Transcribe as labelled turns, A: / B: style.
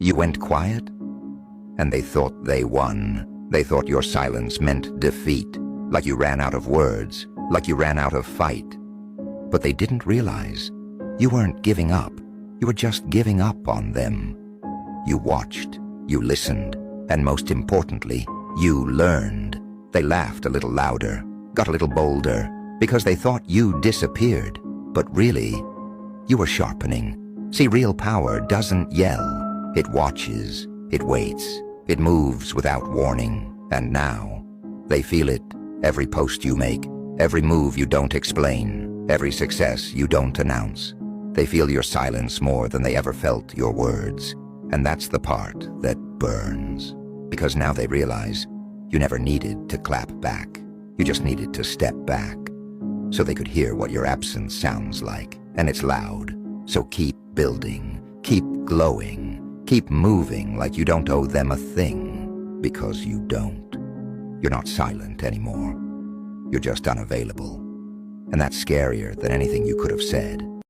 A: You went quiet, and they thought they won. They thought your silence meant defeat, like you ran out of words, like you ran out of fight. But they didn't realize you weren't giving up. You were just giving up on them. You watched, you listened, and most importantly, you learned. They laughed a little louder, got a little bolder, because they thought you disappeared. But really, you were sharpening. See, real power doesn't yell. It watches, it waits, it moves without warning. And now, they feel it. Every post you make, every move you don't explain, every success you don't announce. They feel your silence more than they ever felt your words. And that's the part that burns. Because now they realize you never needed to clap back. You just needed to step back so they could hear what your absence sounds like. And it's loud. So keep building, keep glowing, keep moving like you don't owe them a thing. Because you don't. You're not silent anymore. You're just unavailable. And that's scarier than anything you could have said.